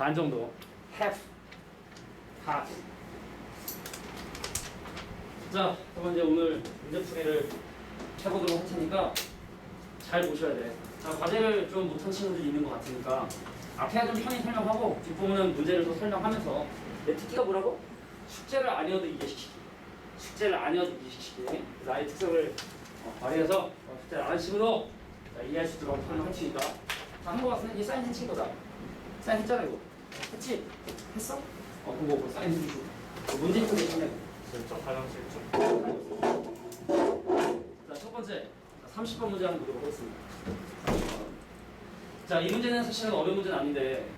반 정도. half. half. 자, 그럼 이제 오늘 문제 풀이를 해보도록 할 테니까 잘 보셔야 돼. 자, 과제를 좀 못한 친구들이 있는 것 같으니까 앞에야 좀 편히 설명하고 뒷부분은 문제를 또 설명하면서 내 특기가 뭐라고? 숙제를 안 해도 이해시키기. 숙제를 안 해도 이해시키기. 나의 특성을 발휘해서 숙제를 안 하시고도 이해할 수 있도록 설명할 테니까. 자, 한 거 같으면 이게 사인 해친 거다. 사인 했잖아 이거. 했지? 했어? 그거 사인 해주고. 문제 풀이 했네. 슬쩍 화장실 좀. 자, 첫 번째 30번 문제 한번 보도록 하겠습니다. 30번. 자, 이 문제는 사실은 어려운 문제는 아닌데,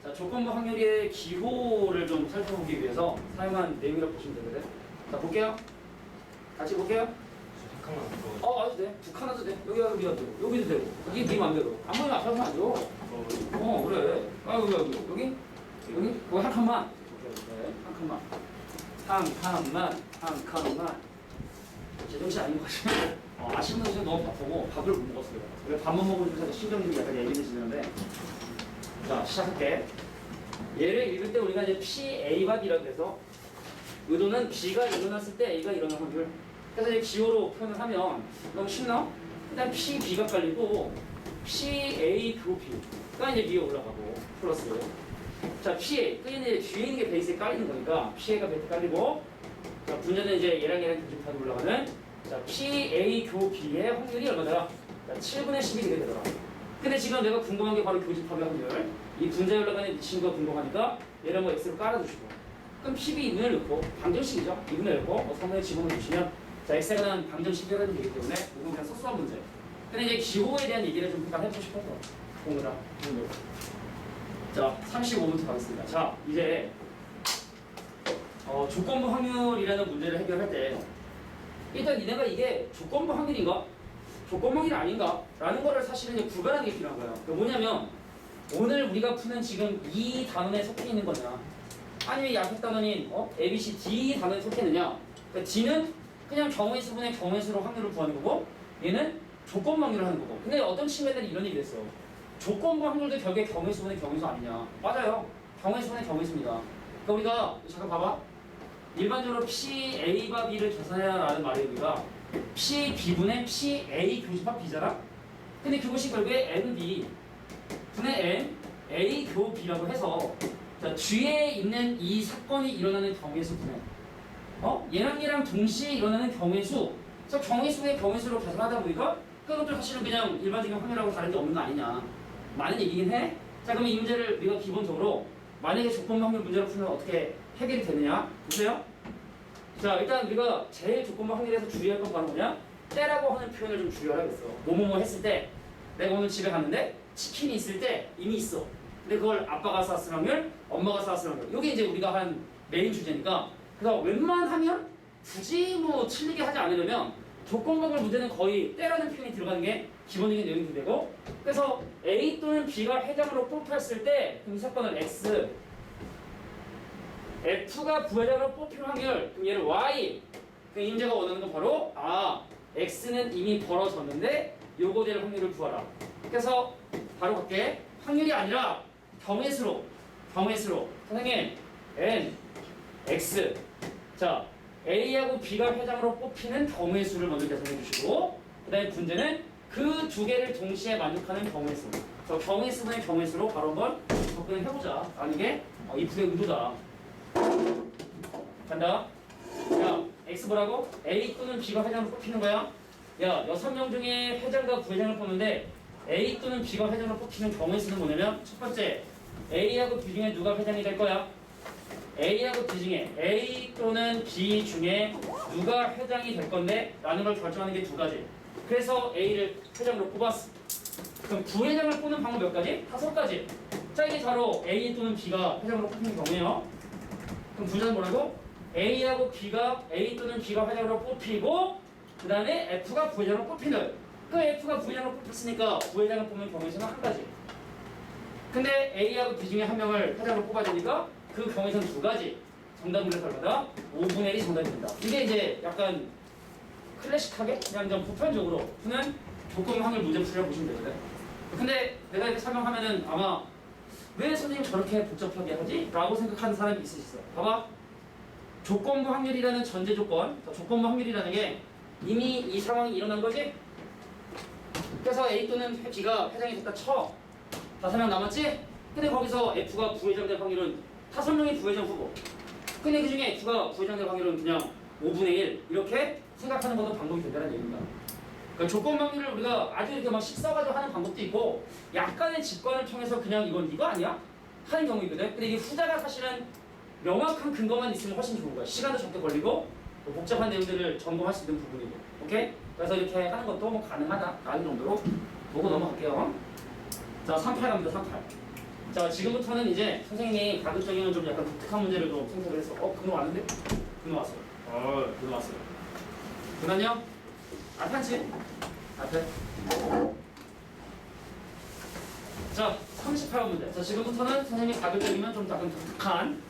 자, 조건부 확률의 기호를 좀 살펴보기 위해서 사용한 내용이라고 보시면 되거든. 자, 볼게요. 같이 볼게요. 잠깐만 그거. 아주 돼. 두 칸 해도 돼. 여기도 되고, 여기도 되고. 이게 네 맘대로. 안 보이면 앞에서 안 줘. 그래. 여기. 거기 한 칸만. 오케이. 한 칸만. 한 칸만. 제정신 아닌 것 같아요. 아시는 분들은 너무 바쁘고 밥을 못 먹었어요. 그래 밥 못 먹으면 신경이 좀 약간 예민해지는데. 자, 시작할게. 얘를 읽을 때 우리가 이제 PA 밥이라고 해서 의도는 B가 일어났을 때 A가 일어날 확률. 그래서 이제 기호로 표현을 하면 너무 쉽나? 일단 PB가 깔리고 PA 교 B가 이제 위에 올라가고 플러스. 자, PA. 그 이제 뒤에 있는 게 베이스에 깔리는 거니까 PA가 베이스에 깔리고, 자, 분자는 이제 얘랑 교집합이 올라가는, 자, PA 교 B의 확률이 얼마더라? 자, 7분의 10이 되게 되더라. 근데 지금 내가 궁금한 게 바로 교집합의 확률. 이 분자에 올라가는 이 친구가 궁금하니까 얘를 뭐 X로 깔아주시고. 그럼 12 2분을 넣고, 방정식이죠? 2분을 넣고, 3분의 집어넣어주시면, 자, X가 는 방정식이 되기 때문에, 이건 그냥 소소한 문제. 근데 이제 기호에 대한 얘기를 좀 잠깐 해보고 싶어서. 공유라. 자, 35부터 가겠습니다. 자, 이제 조건부 확률이라는 문제를 해결할 때 일단 니네가 이게 조건부 확률인가? 조건부 확률이 아닌가? 라는 거를 사실은 이제 구별하는 게 필요한 거예요. 그러니까 뭐냐면 오늘 우리가 푸는 지금 이 단원에 속해 있는 거냐, 아니면 약속 단원인 A, B, C, D 단원에 속해 있느냐. 그러니까 D는 그냥 경우의 수분의 경우의 수로 확률을 구하는 거고, 얘는 조건부 확률을 하는 거고. 근데 어떤 친구들이 이런 얘기를 했어. 조건부 확률도 결국에 경우의 수분의 경우의 수 아니냐. 맞아요. 경우의 수분의 경우의 수입니다. 그러니까 우리가 잠깐 봐봐. 일반적으로 PA 바 B를 계산해라는 말이 우리가 PB분의 PA 교집합 B잖아. 근데 그것이 결국에 NB 분의 N A 교 B라고 해서, 자, 뒤에 있는 이 사건이 일어나는 경우의 수 분의 얘랑 동시에 일어나는 경우의 수. 그래서 경우의 수의 경우의 수로 계산하다 보니까 그것도 사실은 그냥 일반적인 확률하고 다른 게 없는 거 아니냐. 많은 얘기긴 해. 자, 그럼 이 문제를 우리가 기본적으로 만약에 조건부 확률 문제를 풀면 어떻게 해결이 되느냐? 보세요. 자, 일단 우리가 제일 조건부 확률에서 주의할 건 바로 뭐냐? 때라고 하는 표현을 좀 주의하라겠어. 뭐뭐뭐 했을 때, 내가 오늘 집에 갔는데 치킨이 있을 때 이미 있어. 근데 그걸 아빠가 쌌을 확률, 엄마가 쌌을 확률. 이게 이제 우리가 한 메인 주제니까. 그래서 웬만하면 굳이 뭐 틀리게 하지 않으려면 조건부 확률 문제는 거의 때라는 표현이 들어가는 게 기본적인 내용이 되고, 그래서 A 또는 B가 회장으로 뽑혔을 때 그럼 이 사건은 X, F가 부회장으로 뽑힐 확률, 그럼 얘를 Y. 그 임자가 원하는 건 바로 X는 이미 벌어졌는데 요거 될 확률을 구하라. 그래서 바로 갈게. 확률이 아니라 경우의 수로. 선생님, N, X. 자, A하고 B가 회장으로 뽑히는 경우의 수를 먼저 계산해 주시고, 그 다음에 문제는 그 두 개를 동시에 만족하는 경우의 수. 그래서 경우의 수분의 경우의 수로 바로 한번 접근을 해보자. 라는 게 이 풀의 의도다. 간다. 야, X 뭐라고? A 또는 B가 회장으로 뽑히는 거야. 야, 6명 중에 회장과 부회장을 뽑는데 A 또는 B가 회장으로 뽑히는 경우의 수는 뭐냐면, 첫 번째, A하고 B 중에 누가 회장이 될 거야? A하고 B 중에 A 또는 B 중에 누가 회장이 될 건데 라는 걸 결정하는 게 두 가지. 그래서 A를 회장으로 뽑았어. 그럼 부회장을 뽑는 방법 몇 가지? 5가지. 자, 이게 바로 A 또는 B가 회장으로 뽑히는 경우예요. 그럼 분자는 뭐라고? A하고 B가 A 또는 B가 회장으로 뽑히고, 그 다음에 F가 부회장으로 뽑히는. 그 F가 부회장으로 뽑혔으니까 부회장을 뽑는 경우의 수는 한 가지. 근데 A하고 B 중에 한 명을 회장으로 뽑아야 되니까 그 경우에서는 2가지. 정답률의 얼마다? 5분의 1이 정답이 된다. 이게 이제 약간 클래식하게 그냥 좀 보편적으로 푸는 조건 확률 문제 풀이라고 보시면 되거든. 근데 내가 이렇게 설명하면은 아마 왜 선생님 저렇게 복잡하게 하지? 라고 생각하는 사람이 있을 수 있어. 봐봐. 조건부 확률이라는 전제 조건, 조건부 확률이라는 게 이미 이 상황이 일어난 거지? 그래서 A 또는 B가 회장이 됐다 쳐. 5명 남았지? 근데 거기서 F가 부회장 될 확률은 5명이 부회장 후보. 근데 그 중에 F가 부회장 될 확률은 그냥 5분의 1 이렇게 생각하는 것도 방법이 된다는 얘기입니다. 그러니까 조건 확률을 우리가 아주 이렇게 막 식써가지고 하는 방법도 있고 약간의 직관을 통해서 그냥 이건 이거 아니야? 하는 경우이거든. 근데 이게 후자가 사실은 명확한 근거만 있으면 훨씬 좋은 거야. 시간도 적게 걸리고 또 복잡한 내용들을 점검할 수 있는 부분이고. 오케이? 그래서 이렇게 하는 것도 뭐 가능하다라는 정도로 보고 넘어갈게요. 자, 38 갑니다. 38. 자, 지금부터는 이제 선생님이 가급적이면 좀 약간 독특한 문제를 좀 생각을 해서 근호 왔는데? 근호 왔어요. 근호 왔어요. 근호요? 앞에 앉지? 앞에. 자, 38번 문제. 자, 지금부터는 선생님이 가급적이면 좀 약간 독특한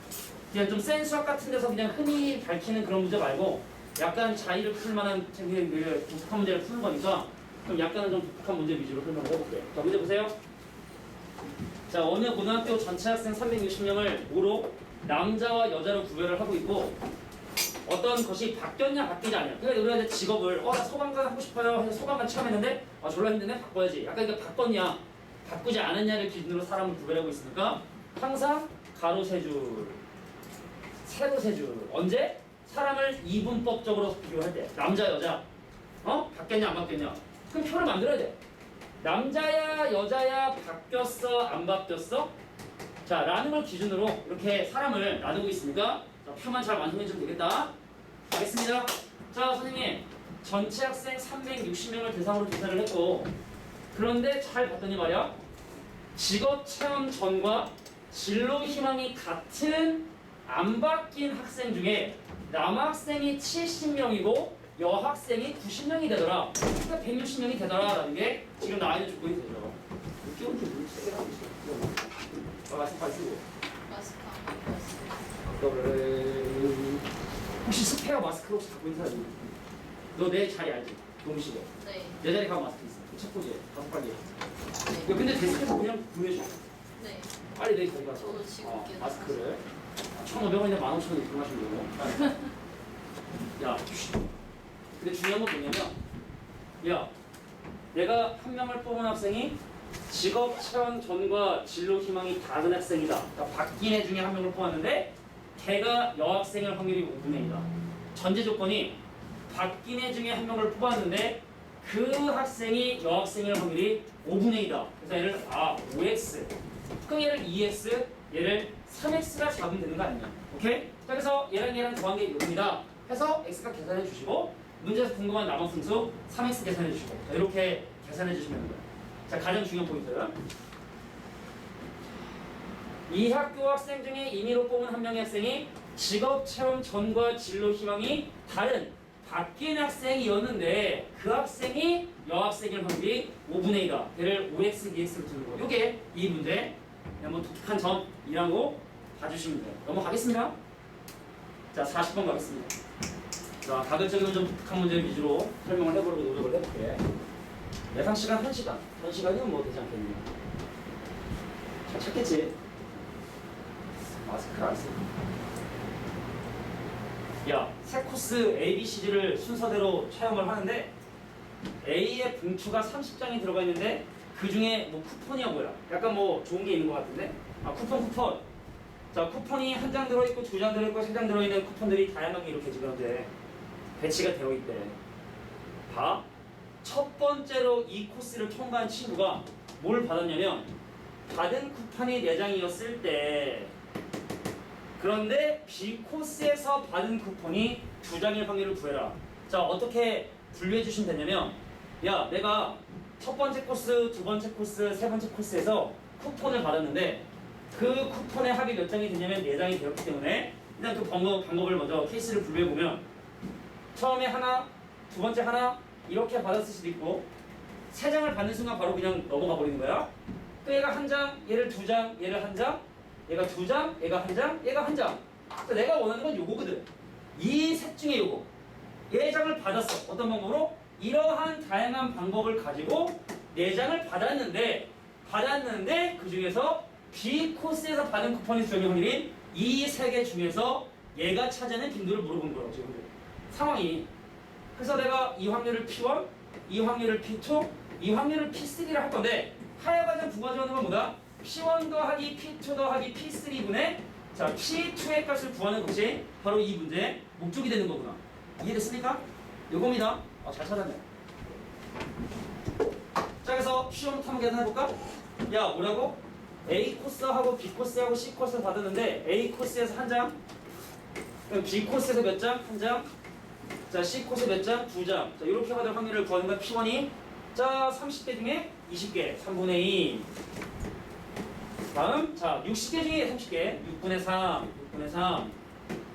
그냥 좀 센 수학 같은 데서 그냥 흔히 밝히는 그런 문제 말고 약간 자의를 풀 만한 독특한 문제를 푸는 거니까 좀 약간은 좀 독특한 문제 위주로 설명을 해볼게요. 자, 문제 보세요. 자, 어느 고등학교 전체 학생 360명을 뭐로 남자와 여자로 구별을 하고 있고 어떤 것이 바뀌었냐 바뀌지 않냐. 그러니까 우리가 이제 직업을 나 소방관 하고 싶어요 해서 소방관 처음 했는데 졸라 힘드네 바꿔야지. 약간 이게 바꿨냐 바꾸지 않았냐를 기준으로 사람을 구별하고 있으니까 항상 가로 세 줄 세로 세 줄. 언제? 사람을 이분법적으로 비교할 때 남자 여자 바뀌었냐 안 바뀌었냐 그럼 표를 만들어야 돼. 남자야 여자야 바뀌었어 안 바뀌었어? 자, 라는 걸 기준으로 이렇게 사람을 나누고 있으니까 자, 표만 잘 완성해 주면 되겠다. 알겠습니다. 자, 선생님 전체 학생 360명을 대상으로 조사를 했고 그런데 잘 봤더니 말이야 직업 체험 전과 진로 희망이 같은 안 바뀐 학생 중에 남학생이 70명이고 여학생이 90명이 되더라. 그러니까 160명이 되더라라는 게 지금 나와 있는 조건이 되죠. 끼우는 게 물 세게 하고 있어. 마스크 빨리 쓰고. 마스크 안 갖고 왔어요. 너를 혹시 스페어 마스크 혹시 갖고 있는 사람이? 너 내 자리 알지? 동시에. 네. 내 자리 가면 마스크 있어. 그 첫 번째 다섯 빨리. 네. 근데 데스크에서 그냥 보내줘. 네. 빨리 내 저기 가서. 저도 지금 이렇게 마스크를 1,500원인데 15,000원에 들어가시면 되고. 야, 근데 중요한 건 뭐냐면, 야, 내가 한 명을 뽑은 학생이 직업 체험 전과 진로 희망이 다른 학생이다. 그러니까 바뀐 애 중에 한 명을 뽑았는데, 걔가 여학생일 확률이 5분의 1이다. 전제 조건이 바뀐 애 중에 한 명을 뽑았는데, 그 학생이 여학생일 확률이 5분의 1이다. 그래서 얘를 5x. 그럼 얘를 2x, 얘를 3x가 잡으면 되는 거 아니냐. 오케이? 자, 그래서 얘랑 더한 게 이겁니다. 해서 x가 계산해 주시고 문제에서 궁금한 남학생수 3x 계산해 주시고 자, 이렇게 계산해 주시면 됩니다. 자, 가장 중요한 포인트. 이 학교 학생 중에 임의로 뽑은 한 명의 학생이 직업 체험 전과 진로 희망이 다른 바뀐 학생이었는데 그 학생이 여학생일 확률이 5분의 2다. 얘를 5x, 2x로 두는 거. 요게 이 문제. 한번 독특한 점이라고 봐주시면 돼요. 넘어가겠습니다. 자, 40번 가겠습니다. 자, 가급적이면 좀 독특한 문제 위주로 설명을 해보려고 노력을 해볼게. 예상 시간 1시간. 1시간이면 뭐 되지 않겠니? 잘 찾겠지? 마스크를 안 쓰고. 야, 세 코스 ABCD를 순서대로 촬영을 하는데 A에 봉투가 30장이 들어가 있는데 그 중에 뭐 쿠폰이야 뭐야? 약간 뭐 좋은 게 있는 것 같은데? 쿠폰. 자, 쿠폰이 한 장 들어있고, 2장 들어있고, 3장 들어있는 쿠폰들이 다양하게 이렇게 지금 현재 배치가 되어 있대. 봐. 첫 번째로 이 코스를 통과한 친구가 뭘 받았냐면 받은 쿠폰이 4장이었을 때 그런데 B 코스에서 받은 쿠폰이 2장일 확률을 구해라. 자, 어떻게 분류해 주시면 되냐면 야, 내가 첫 번째 코스, 두 번째 코스, 세 번째 코스에서 쿠폰을 받았는데 그 쿠폰의 합이 몇 장이 되냐면 4장이 되었기 때문에 일단 그 방법을 먼저 케이스를 분류해보면 처음에 하나, 두 번째 하나 이렇게 받았을 수도 있고 3장을 받는 순간 바로 그냥 넘어가 버리는 거야. 또 얘가 한 장, 얘를 2장, 얘를 한 장, 얘가 2장, 얘가 한 장, 얘가 한 장. 그러니까 내가 원하는 건 요거거든. 이 셋 중에 요거. 4장을 받았어. 어떤 방법으로? 이러한 다양한 방법을 가지고 4장을 받았는데 그 중에서 B 코스에서 받은 쿠폰의 수적인 확률인 이 세 개 중에서 얘가 차지하는 빈도를 물어본 거라고 지금 상황이. 그래서 내가 이 확률을 P1, 이 확률을 P2, 이 확률을 P3를 할 건데 하여간 부가적인 건 뭐다? P1 더하기 P2 더하기 P3분의 자 P2의 값을 구하는 것이 바로 이 문제의 목적이 되는 거구나. 이해됐습니까? 요겁니다. 잘 찾았네. 자 그래서 P1부터 한번 계산해볼까? 야 뭐라고? A 코스하고 B 코스하고 C 코스 받았는데 A 코스에서 한 장, 그럼 B 코스에서 몇 장? 한 장. 자 C 코스 몇 장? 두 장. 자 이렇게 받을 확률을 구하는 거야 P1이. 자 30개 중에 20개, 3분의 2. 다음 자 60개 중에 30개, 6분의 3, 6분의 3.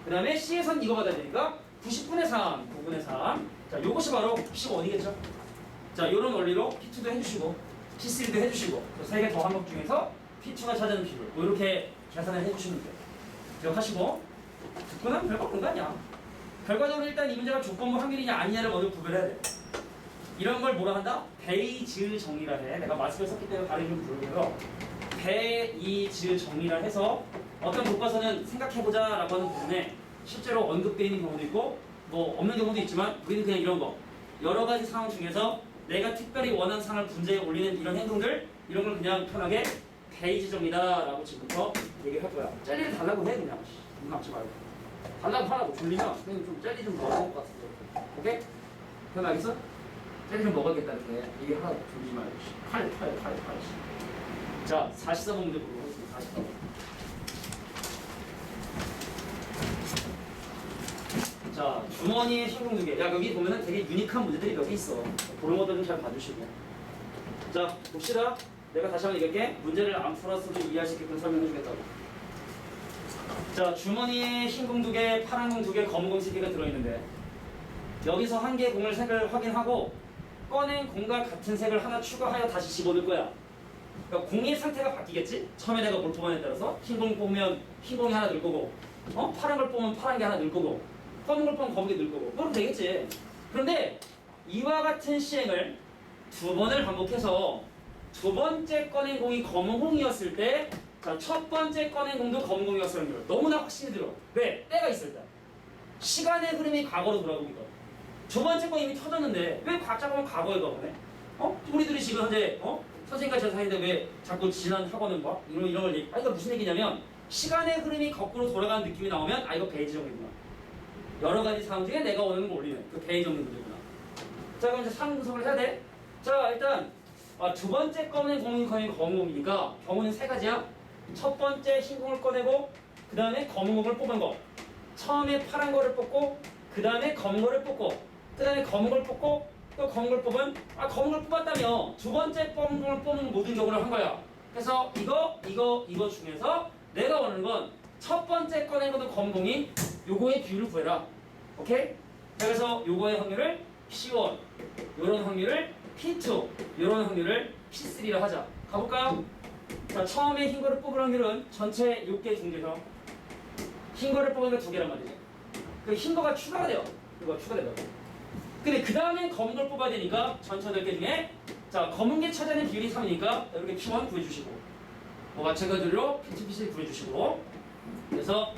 그 다음에 C에선 이거 받아야 되니까 90분의 3, 9분의 3. 자 요것이 바로 P1이겠죠. 자 요런 원리로 P2도 해주시고 P3도 해주시고 세 개 더한 것 중에서 P2가 차지하는 비율 뭐 이렇게 계산을 해주시면 돼요. 기억하시고 듣고 나면 별거 없는 거 아니야. 결과적으로 일단 이 문제가 조건부 확률이냐 아니냐를 먼저 구별해야 돼. 이런 걸 뭐라 한다? 베이즈 정리라 해. 내가 마스크를 썼기 때문에 발음이 좀 부르고요. 베이즈 정리라 해서 어떤 교과서는 생각해보자 라고 하는 부분에 실제로 언급되어 있는 경우도 있고 뭐 없는 경우도 있지만 우리는 그냥 이런 거 여러 가지 상황 중에서 내가 특별히 원하는 상을 문제에 올리는 이런 행동들 이런 걸 그냥 편하게 베이지 정리다 라고 지금부터 얘기를 할 거야. 젤리를 달라고 해 그냥. 눈 감지 말고. 달라고 하라고. 졸리면 선생님 좀 젤리 좀 먹어야 될 것 같은데. 오케이? 그럼 알겠어? 젤리 좀 먹어야겠다 이렇게 얘기하라고. 졸리지 말고. 칼. 자 44번 문제 보도록 하겠습니다. 44번. 자 주머니에 신공 2개. 야 여기 보면은 되게 유니크한 문제들이 몇 개 있어. 그런 것들 좀 잘 봐주시고. 자 봅시다. 내가 다시 한번 얘기할게. 문제를 안 풀어서도 이해할 수 있게끔 설명해 주겠다고. 자 주머니에 흰 공 2개, 파란 공 2개, 검은 공 3개가 들어있는데 여기서 한 개의 공을 색을 확인하고 꺼낸 공과 같은 색을 하나 추가하여 다시 집어넣을 거야. 그러니까 공의 상태가 바뀌겠지? 처음에 내가 뭘 뽑아내에 따라서 흰 공 뽑으면 흰 공이 하나 늘 거고 파란 걸 뽑으면 파란 게 하나 늘 거고 검은 걸 뽑으면 검은 게 늘 거고 그럼 되겠지. 그런데 이와 같은 시행을 두 번을 반복해서 두 번째 꺼낸 공이 검은 공이었을 때 자, 첫 번째 꺼낸 공도 검은 공이었을 때 너무나 확신이 들어. 왜? 때가 있을 때. 시간의 흐름이 과거로 돌아가고 있거든. 두 번째 거 이미 터졌는데 왜 각자 보면 과거에 가보네? 우리들이 지금 현재 선생님과 제 사이인데 왜 자꾸 지난 학원은 뭐? 이런 걸 얘기. 이거 무슨 얘기냐면 시간의 흐름이 거꾸로 돌아가는 느낌이 나오면 아 이거 베이지 정리구나. 여러 가지 상황 중에 내가 원하는 걸 올리는 그 베이지 정리 문제구나. 자 그럼 이제 상황 분석을 해야 돼. 자 일단 두 번째 꺼낸 공이 검은 공이니까 경우는 세 가지야. 첫 번째 흰 공을 꺼내고 그 다음에 검은 공을 뽑은 거. 처음에 파란 거를 뽑고 그 다음에 검은 거를 뽑고 그 다음에 검은 걸 뽑고 또 검은 걸 뽑은 검은 걸 뽑았다며 두 번째 검은 걸 뽑는 모든 경우를 한 거야. 그래서 이거 중에서 내가 원하는 건 첫 번째 꺼낸 것도 검은 공이 요거의 비율을 구해라. 오케이? 그래서 요거의 확률을 P1 요런 확률을 P2 요런 확률을 P3로 하자. 가볼까요? 자 처음에 흰 거를 뽑을 확률은 전체 6개 중에서 흰 거를 뽑은 게 2개란 말이지. 그 흰 거가 추가가 돼요. 이거 추가된다고. 근데 그 다음에 검은 걸 뽑아야 되니까 전체 8개 중에 자 검은 게 차지하는 비율이 3이니까 이렇게 P1 구해주시고 뭐 마찬가지로 P2, P3 구해주시고 그래서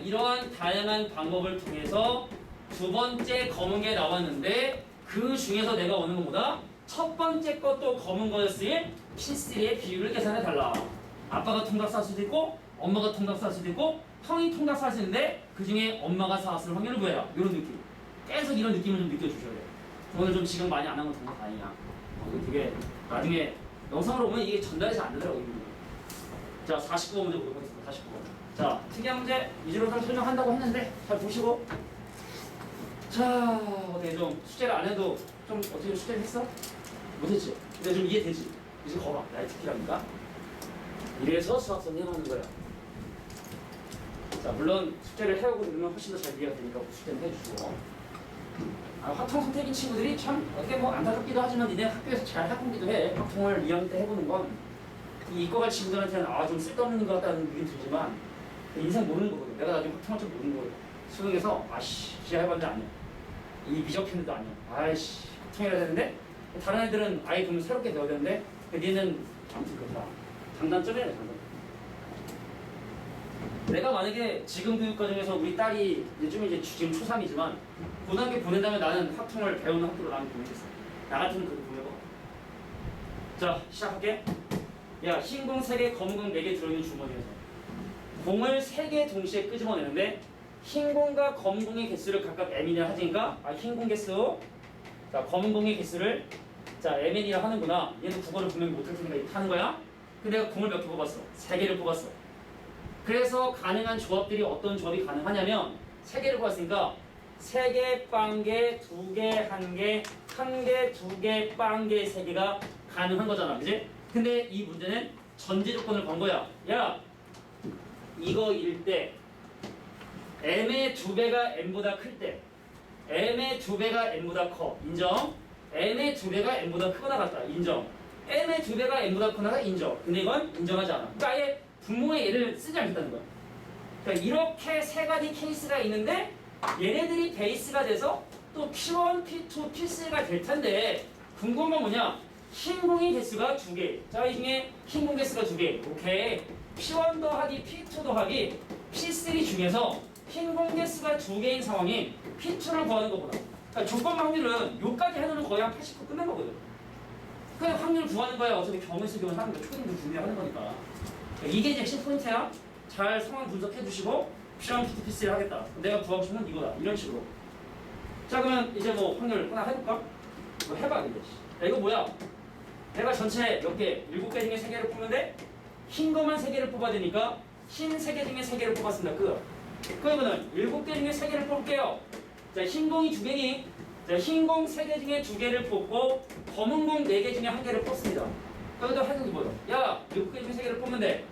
이러한 다양한 방법을 통해서 두 번째 검은 게 나왔는데 그 중에서 내가 원하는 것보다 첫 번째 것도 검은 거였으니 P3의 비율을 계산해 달라. 아빠가 통닭 쌀 수도 있고 엄마가 통닭 쌀 수도 있고 형이 통닭 쌀 수 있는데 그 중에 엄마가 사왔을 확률을 구해라. 이런 느낌. 계속 이런 느낌을 좀 느껴주셔야 돼요. 오늘 좀 지금 많이 안 한 건 정말 다행이야. 되게 나중에 영상으로 보면 이게 전달이 안 되더라고요. 자 49번 문제 보도록 하겠습니다. 49번. 자 특이한 문제 이제로선 설명한다고 했는데 잘 보시고 자 어떻게 좀 숙제를 안 해도 좀 어떻게 숙제를 했어? 못했지? 근데 좀 이해되지? 이제 거봐 나의 특기라니까 이래서 수학 선생님 하는 거야. 자 물론 숙제를 해오고 이러면 훨씬 더 잘 이해가 되니까 숙제는 해주시고 화통 선택인 친구들이 참 어떻게 뭐 안타깝기도 하지만 니네 학교에서 잘 해보기도 해. 화통을 2학년 때 해보는 건 이 이과갈 친구들한테는 좀 쓸데없는 것 같다는 느낌이 들지만 인생 모르는 거거든. 내가 나중에 화통할 줄 모르는 거거든. 수능에서 시야 해봤는데 아니야. 이 미적했는데도 아니야. 화통이라 되는데 다른 애들은 아예 그럼 새롭게 배워야 되는데 니는 아무튼 그렇다. 장단점이야 장단. 내가 만약에 지금 교육 과정에서 우리 딸이 이제 지금 초3이지만 고등학교 보낸다면 나는 화통을 배우는 학교로 나는 보내겠어. 나 같으면 그렇게 보내고. 자, 시작할게. 야, 흰 공 3개, 검은 공 4개 들어있는 주머니에서 공을 3개 동시에 끄집어내는데 흰 공과 검은 공의 개수를 각각 m이냐 하니까 흰 공 개수, 자 검은 공의 개수를 자 mn이라 하는구나. 얘는 국어를 분명히 못할 테니까 하는 거야. 근데 내가 공을 몇 개 뽑았어? 3개를 뽑았어. 그래서 가능한 조합들이 어떤 조합이 가능하냐면 3개를 뽑았으니까 3개, 빵개, 2개, 1개, 1개, 2개, 빵개, 3개가 가능한 거잖아, 그지? 근데 이 문제는 전제 조건을 건 거야. 야, 이거일 때 m의 2배가 n보다 클 때 m의 2배가 n보다 커. 인정? n의 2배가 n보다 크거나 같다. 인정? m의 2배가 n보다 크거나 인정. 근데 이건 인정하지 않아. 그러니까 아예 분모의 예를 쓰지 않겠다는 거야. 그러니까 이렇게 3가지 케이스가 있는데 얘네들이 베이스가 돼서 또 P1, P2, P3가 될 텐데 궁금한 건 뭐냐? 흰 공의 개수가 2개. 자, 이 중에 흰 공 개수가 2개. 오케이. P1 더하기 P2 더하기 P3 중에서 흰 공 개수가 2개인 상황이 P2를 구하는 것보다. 그러니까 조건 확률은 요까지 해놓으면 거의 한 80% 끝난 거거든. 그냥 확률 구하는 거야. 어차피 경우에서 교훈 하는 거 초딩도 준비하는 거니까. 이게 이제 핵심 포인트야. 잘 상황 분석해 주시고 P1, P2, P3를 하겠다. 내가 구하고 싶은 건 이거다. 이런 식으로. 자, 그러면 이제 뭐 확률 하나 해볼까? 뭐 해봐, 근데. 야, 이거 뭐야? 내가 전체 몇 개? 7개 중에 3개를 뽑는데 흰 거만 3개를 뽑아야 되니까 흰 3개 중에 3개를 뽑았습니다. 끝. 그러면은 7개 중에 3개를 뽑을게요. 자, 흰 공이 2개니? 자, 흰 공 3개 중에 2개를 뽑고 검은 공 4개 중에 1개를 뽑습니다. 여기도 하는 게 뭐야? 야, 7개 중에 3개를 뽑는데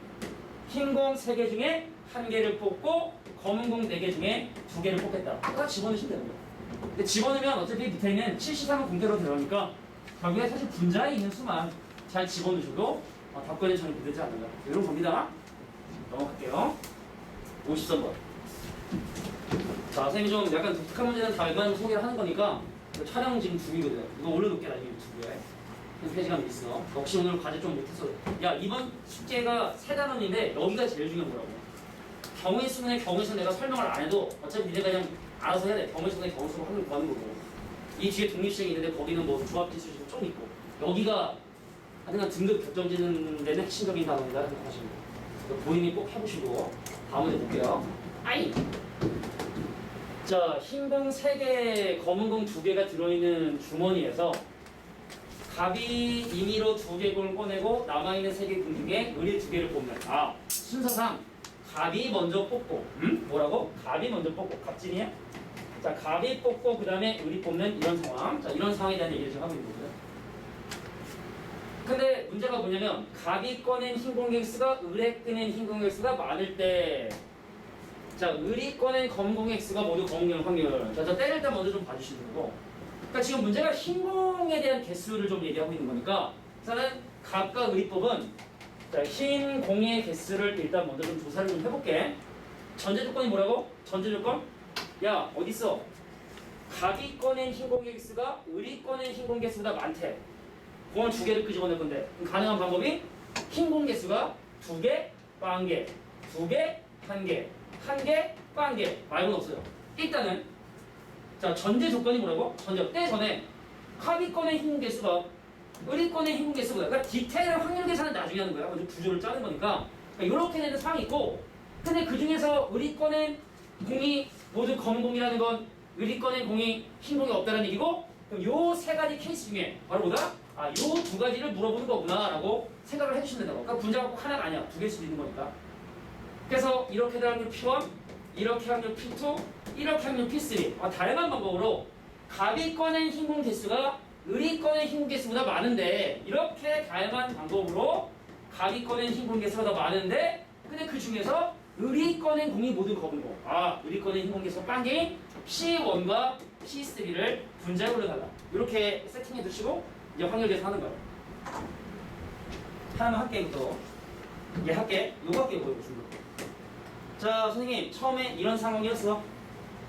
흰 공 3개 중에 1개를 뽑고 검은 공 4개 중에 2개를 뽑겠다. 다 집어넣으시면 되는 거야. 근데 집어넣으면 어차피 밑에 있는 7시상은 공대로 들어가니까 결국에 사실 분자에 있는 수만 잘 집어넣으셔도 답변에 전혀 부되지 않는다. 이런 겁니다. 넘어갈게요. 53번. 자, 선생님이 좀 약간 독특한 문제는 다 웬만하면 소개를 하는 거니까 촬영 지금 중이거든. 이거 올려놓게 나중에 유튜브에. 페이지가 있어. 혹시 오늘 과제 좀 못했어. 야, 이번 숙제가 3단원인데 여기가 제일 중요한 거라고. 경우의 수는 경우의 수 내가 설명을 안 해도 어차피 니네가 그냥 알아서 해야 돼. 경우의 수는 경우의 수로 확률 구하는 거고. 이 뒤에 독립시행이 있는데 거기는 뭐 조합지수도 좀 있고. 여기가 하여튼 등급 결정짓는 데는 핵심적인 단원이다 생각하시면 돼요. 본인이 꼭 해보시고 다음 문제 볼게요. 아이! 자, 흰 공 3개, 검은 공 2개가 들어있는 주머니에서 갑이 임의로 2개 공을 꺼내고 남아있는 3개 공 중에 을이 2개를 뽑는. 아, 순서상 갑이 먼저 뽑고 뭐라고? 갑이 먼저 뽑고. 갑진이야? 자, 갑이 뽑고 그 다음에 을이 뽑는 이런 상황. 자, 이런 상황에 대한 얘기를 지금 하고 있는 거고요. 근데 문제가 뭐냐면 갑이 꺼낸 흰 공 개수가 을에 꺼낸 흰 공 개수가 많을 때, 자, 을이 꺼낸 검은 공 개수가 모두 검은 공 확률. 자, 때릴 때 먼저 좀 봐주시는 거고. 그러니까 지금 문제가 흰 공에 대한 개수를 좀 얘기하고 있는 거니까 우선은 갑과 을이 뽑은 자, 흰 공의 개수를 일단 먼저 좀 조사를 좀 해볼게. 전제 조건이 뭐라고? 전제 조건? 야, 어딨어? 갑이 꺼낸 흰 공의 개수가 을이 꺼낸 흰 공 개수보다 많대. 공을 2개를 끄집어낼 건데 그럼 가능한 방법이 흰 공 개수가 2개, 빵개, 2개, 1개, 1개, 빵개 말고는 없어요. 일단은 자, 전제 조건이 뭐라고? 전제 전에 갑이 꺼낸 흰 공 개수가 을이 꺼낸 흰 공 개수보다, 그러니까 디테일한 확률 계산은 나중에 하는 거야. 먼저 구조를 짜는 거니까. 그러니까 이렇게 되는 상황이 있고, 근데 그 중에서 을이 꺼낸 공이 모두 검은 공이라는 건 을이 꺼낸 공이 흰 공이 없다는 얘기고, 그럼 요 3가지 케이스 중에 바로 뭐다? 아, 요 2가지를 물어보는 거구나 라고 생각을 해주시면 된다고. 그러니까 분자가 꼭 하나가 아니야. 2개일 수도 있는 거니까. 그래서 이렇게 될 확률 P1, 이렇게 확률 P2, 이렇게 확률 P3. 다양한 방법으로 갑이 꺼낸 흰 공 개수가 을이 꺼낸 흰 공 개수보다 많은데, 이렇게 다양한 방법으로 갑이 꺼낸 흰 공 개수가 더 많은데, 근데 그 중에서 을이 꺼낸 공이 모두 검은 공. 아, 을이 꺼낸 흰 공 개수가 빵개인 C1과 C3를 분자에 올려달라. 이렇게 세팅해 두시고 이제 확률 계산하는 거예요. 하나만 할게, 이것도. 얘 할게. 요거 할게, 이거. 자, 선생님, 처음에 이런 상황이었어.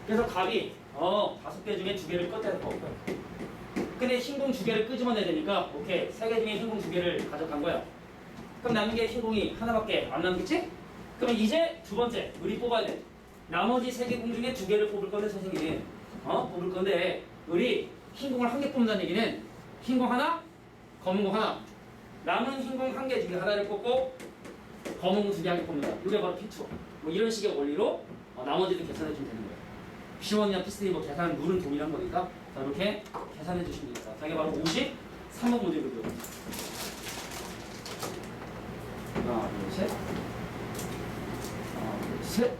그래서 갑이 5개 중에 2개를 껐다는 거. 근데 흰 공 2개를 끄집어내야 되니까 오케이, 3개 중에 흰 공 2개를 가져간 거야. 그럼 남은 게 흰 공이 하나밖에 안 남겠지? 그럼 이제 두 번째 우리 뽑아야 돼. 나머지 세 개 공 중에 두 개를 뽑을 건데 선생님 뽑을 건데 우리 흰 공을 한 개 뽑는다는 얘기는 흰 공 하나, 검은 공 하나. 남은 흰 공 한 개 중에 하나를 뽑고 검은 공 두 개 한 개 뽑는다. 이게 바로 P2. 뭐 이런 식의 원리로 나머지를 계산해 주면 되는 거예요. P1이나 P3 뭐 계산 룰은 동일한 거니까 자, 이렇게 계산해 주시면 됩니다. 자, 이게 바로 53번 문제거든요. 하나, 둘, 셋. 하나, 둘, 셋.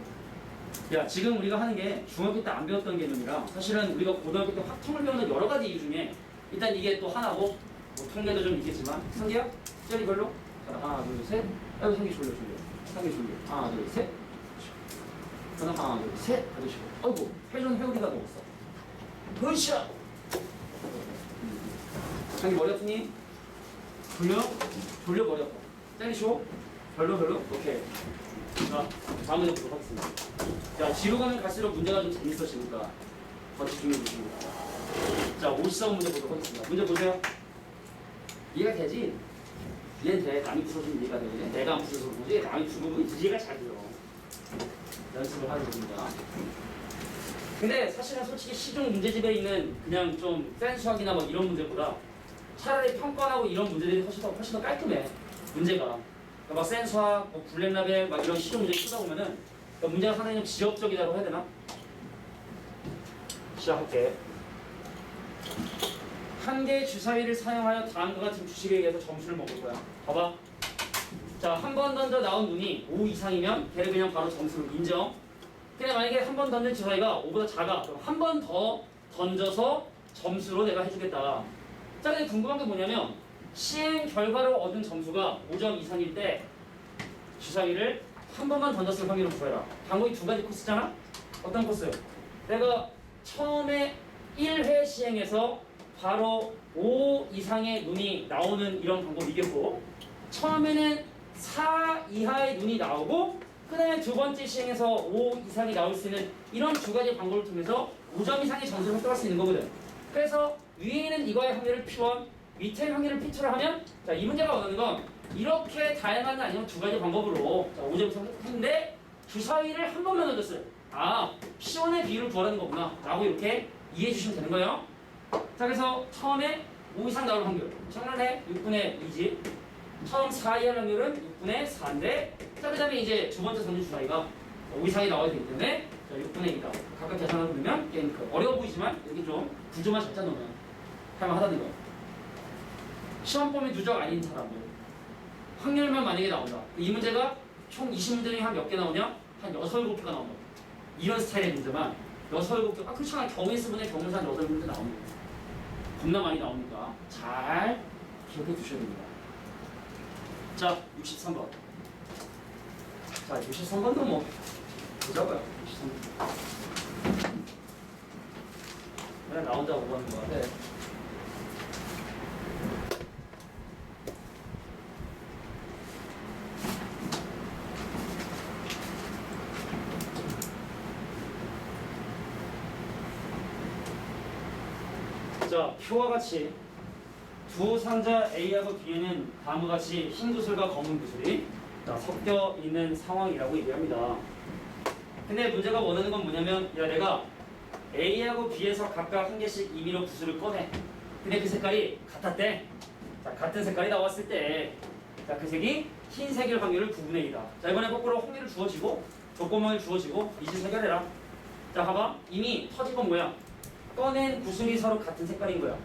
야, 지금 우리가 하는 게 중학교 때 안 배웠던 개념이라 사실은 우리가 고등학교 때 확통을 배우는 여러 가지 이유 중에 일단 이게 또 하나고 뭐 통계도 좀 있겠지만 상계야? 젤리별로? 자, 하나, 둘, 셋. 아이고, 상계 졸려. 상계 졸려. 하나, 둘, 셋. 하나, 둘, 셋. 가주시고. 아이고, 회오리가 먹었어. 으쌰! 상계 머리 아프니? 졸려 머리 아파. 때리쇼? 별로? 오케이. 자, 다음 문제 보도록 하겠습니다. 자, 뒤로 가면 갈수록 문제가 좀 재밌어지니까 더 집중해 주십니다. 자, 54번 문제 보도록 하겠습니다. 문제 보세요. 이해가 되지? 이해는 돼. 남이 부서지면 이해가 되거든. 내가 안 부서서 보지. 남이 부서지면 이해가 잘 돼요. 연습을 하게 됩니다. 근데 사실은 솔직히 시중 문제집에 있는 그냥 좀 센수학이나 뭐 이런 문제보다 차라리 평가하고 이런 문제들이 훨씬 더 깔끔해. 문제가. 그러니까 막 센수학, 뭐 블랙라벨 막 이런 시중 문제 쓰다 보면은 그러니까 문제가 상당히 좀 지역적이라고 해야 되나? 시작할게. 한 개의 주사위를 사용하여 다음과 같은 주식에 의해서 점수를 먹을 거야. 봐봐. 자, 한 번 던져 나온 눈이 5 이상이면 걔를 그냥 바로 점수로 인정. 근데 만약에 한 번 던진 주사위가 5보다 작아. 그럼 한 번 더 던져서 점수로 내가 해주겠다. 자, 근데 궁금한 게 뭐냐면 시행 결과로 얻은 점수가 5점 이상일 때 주사위를 한 번만 던졌을 확률을 구해라. 방법이 두 가지 코스잖아? 어떤 코스? 내가 처음에 1회 시행해서 바로 5 이상의 눈이 나오는 이런 방법이겠고 처음에는 4 이하의 눈이 나오고 그 다음에 두 번째 시행해서 5 이상이 나올 수 있는 이런 두 가지 방법을 통해서 5점 이상의 점수를 획득할 수 있는 거거든. 그래서 위에 있는 이거의 확률을 P1, 밑에 확률을 P2를 하면 자, 이 문제가 원하는 건 이렇게 다양한 아니면 두 가지 방법으로 자, 5점 이상 획득했는데 주사위를 한 번만 던졌어요. 아, P1의 비율을 구하라는 거구나 라고 이렇게 이해해 주시면 되는 거예요. 자, 그래서 처음에 5 이상 나올 확률 정말해 6분의 2지. 처음 4 이하 확률은 6분의 4인데 자, 그 다음에 이제 두 번째 던진 주사위가 5 이상이 나와야 되기 때문에 자, 6분의 2다. 각각 계산하고 보면 게임 어려워 보이지만 여기 좀 구조만 잘 짜놓으면 할만하다는 거예요. 시험범위 누적 아닌 사람들 확률만 만약에 나온다. 이 문제가 총 20문제 중에 한 몇 개 나오냐? 한 6, 7개가 나온다. 이런 스타일의 문제만 6, 7개 그렇잖아. 경우의 수분의 경우산 6, 7문제 나오는 거예요. 겁나 많이 나오니까 잘 기억해 두셔야 됩니다. 자, 63번. 자, 63번도 뭐 보자고요. 63번. 그냥 나 혼자 오고 하는 거 같아. 자, 표와 같이 두 상자 A하고 B에는 다음과 같이 흰 구슬과 검은 구슬이 섞여 있는 상황이라고 얘기합니다. 근데 문제가 원하는 건 뭐냐면 야, 내가 A하고 B에서 각각 한 개씩 임의로 구슬을 꺼내. 근데 그 색깔이 같았대. 자, 같은 색깔이 나왔을 때 자, 그 색이 흰색일 확률을 9분의 2다. 자, 이번에 거꾸로 확률을 주어지고 조건만을 주어지고 이질 해결해라. 자, 봐봐. 이미 터진 건 뭐야? 꺼낸 구슬이 서로 같은 색깔인 거야.